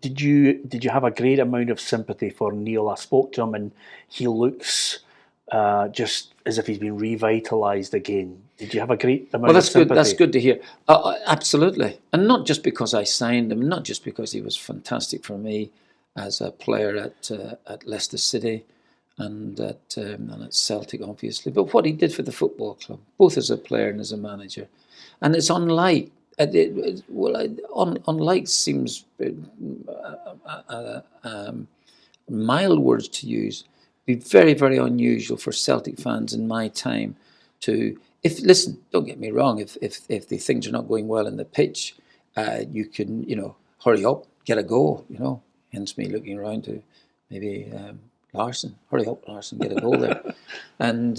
Did you have a great amount of sympathy for Neil? I spoke to him, and he looks just as if he's been revitalised again. Did you have a great amount of sympathy? Well, that's good to hear. Absolutely. And not just because I signed him, not just because he was fantastic for me as a player at Leicester City and at Celtic, obviously, but what he did for the football club, both as a player and as a manager. And it's unlike, unlike seems mild words to use, be very, very unusual for Celtic fans in my time to, listen, don't get me wrong, if the things are not going well in the pitch, you can, hurry up, get a goal, hence me looking around to maybe Larsson, hurry up, Larsson, get a goal there. And,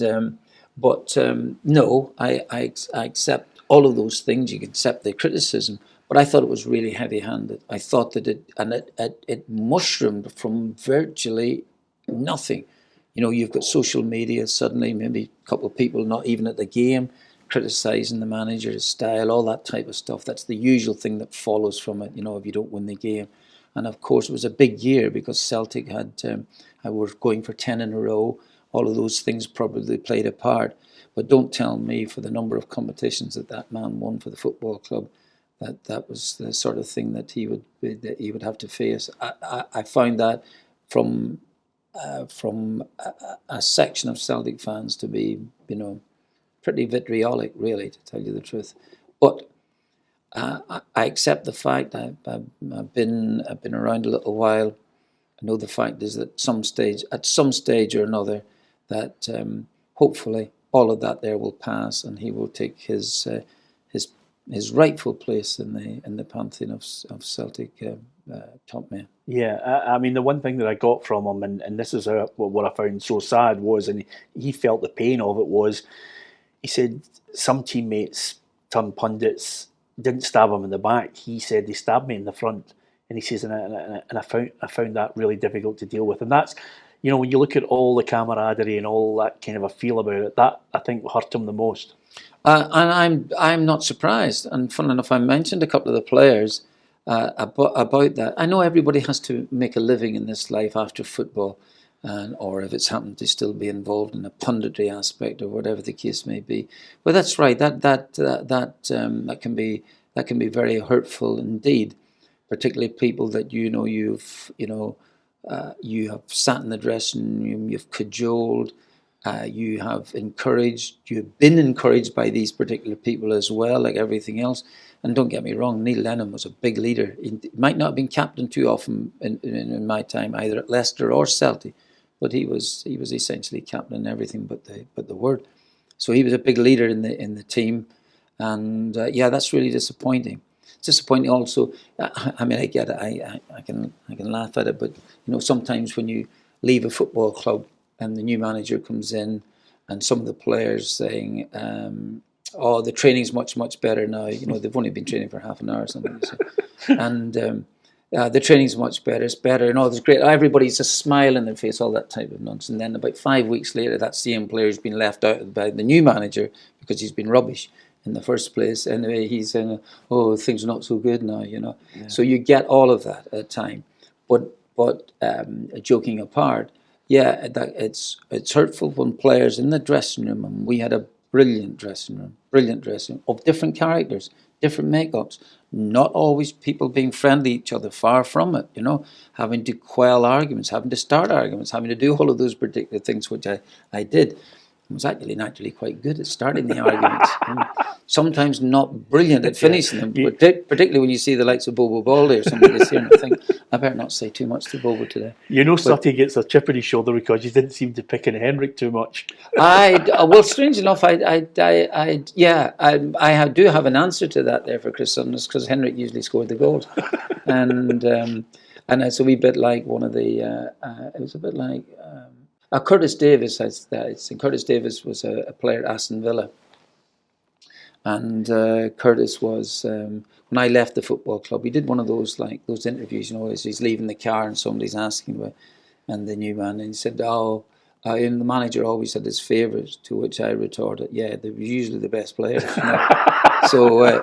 no, I accept all of those things, you can accept the criticism, but I thought it was really heavy-handed. I thought that it mushroomed from virtually nothing. You've got social media suddenly, maybe a couple of people not even at the game, criticising the manager, his style, all that type of stuff. That's the usual thing that follows from it, if you don't win the game. And of course, it was a big year because Celtic were going for 10 in a row. All of those things probably played a part. But don't tell me for the number of competitions that man won for the football club, that was the sort of thing that he would have to face. I found that from a section of Celtic fans to be, pretty vitriolic, really, to tell you the truth. But I accept the fact. I've been around a little while. I know the fact is that at some stage or another, that hopefully all of that there will pass, and he will take his rightful place in the pantheon of Celtic top men. Yeah, I mean, the one thing that I got from him, and this is what I found so sad was, and he felt the pain of it, was he said some teammates turned pundits, didn't stab him in the back. He said they stabbed me in the front, and he says, and I found that really difficult to deal with. And that's, when you look at all the camaraderie and all that kind of a feel about it, that I think hurt him the most. And I'm not surprised. And funnily enough, I mentioned a couple of the players about that. I know everybody has to make a living in this life after football, or if it's happened to still be involved in a punditry aspect or whatever the case may be. But that's right. That can be very hurtful indeed, particularly people that you have sat in the dressing room, you've cajoled. You have encouraged, you've been encouraged by these particular people as well, like everything else. And don't get me wrong, Neil Lennon was a big leader. He might not have been captain too often in my time, either at Leicester or Celtic, but he was essentially captain in everything but the word. So he was a big leader in the team, and that's really disappointing. It's disappointing also. I mean, I get it. I can laugh at it, but sometimes when you leave a football club and the new manager comes in, and some of the players saying, the training's much, much better now. They've only been training for half an hour or something. So. And the training's much better, it's better, and it's great. Everybody's just smile in their face, all that type of nonsense. And then about 5 weeks later, that same player's been left out by the new manager because he's been rubbish in the first place. Anyway, he's saying, things are not so good now, Yeah. So you get all of that at a time. But joking apart, it's hurtful when players in the dressing room, and we had a brilliant dressing room of different characters, different makeups, not always people being friendly to each other, far from it, having to quell arguments, having to start arguments, having to do all of those particular things, which I did. I was actually naturally quite good at starting the arguments. Sometimes not brilliant at finishing them, particularly when you see the likes of Bobo Balde or somebody this year. And I think I better not say too much to Bobo today. Sutty gets a chip on his shoulder because you didn't seem to pick on Henrik too much. Well, strange enough, I do have an answer to that there for Chris Sutton, because Henrik usually scored the goals, and it's a wee bit like one of the. It was a bit like. Curtis Davis, Curtis Davis was a player at Aston Villa, and Curtis was when I left the football club. We did one of those interviews, as he's leaving the car and somebody's asking about, and the new man, and he said, and the manager always had his favourites, to which I retorted, they're usually the best players. So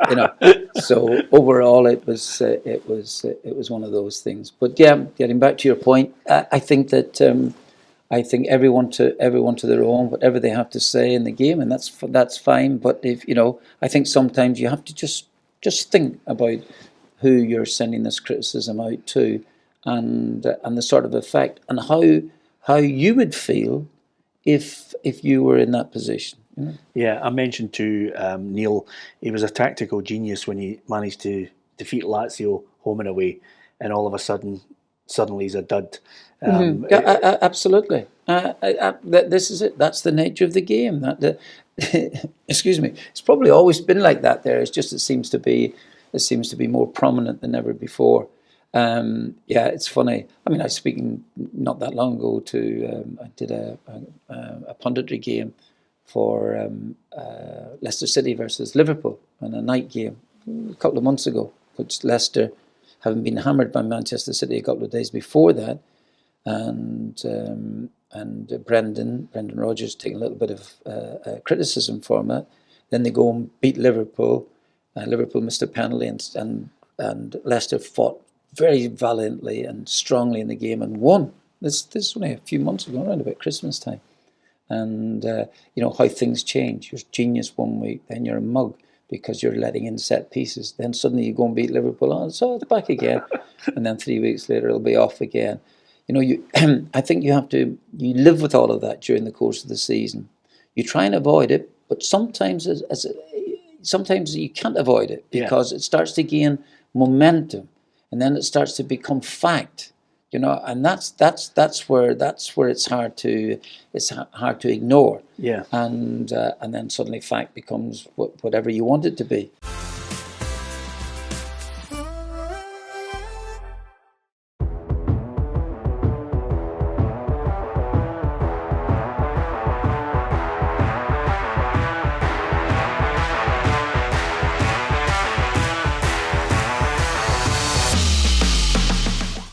So overall, it was one of those things. But yeah, getting back to your point, I think that I think everyone to their own, whatever they have to say in the game, and that's fine. But if I think sometimes you have to just think about who you're sending this criticism out to, and the sort of effect, and how you would feel if you were in that position. Yeah, I mentioned to Neil, he was a tactical genius when he managed to defeat Lazio home and away, and all of a sudden, suddenly he's a dud. Yeah, absolutely. This is it. That's the nature of the game. Excuse me. It's probably always been like that. It's just it seems to be more prominent than ever before. Yeah, it's funny. I mean, I was speaking not that long ago to I did a punditry game for Leicester City versus Liverpool, and a night game a couple of months ago, which Leicester, having been hammered by Manchester City a couple of days before that, and Brendan Rodgers taking a little bit of criticism from it. Then they go and beat Liverpool. Liverpool missed a penalty, and Leicester fought very valiantly and strongly in the game and won. This was only a few months ago, around about Christmas time. And how things change. You're genius one week, then you're a mug because you're letting in set pieces. Then suddenly you go and beat Liverpool, so it's back again. And then 3 weeks later it'll be off again. I think you live with all of that during the course of the season. You try and avoid it, but sometimes sometimes you can't avoid it because it starts to gain momentum, and then it starts to become fact. And that's where it's hard to ignore. Yeah. And then suddenly fact becomes whatever you want it to be.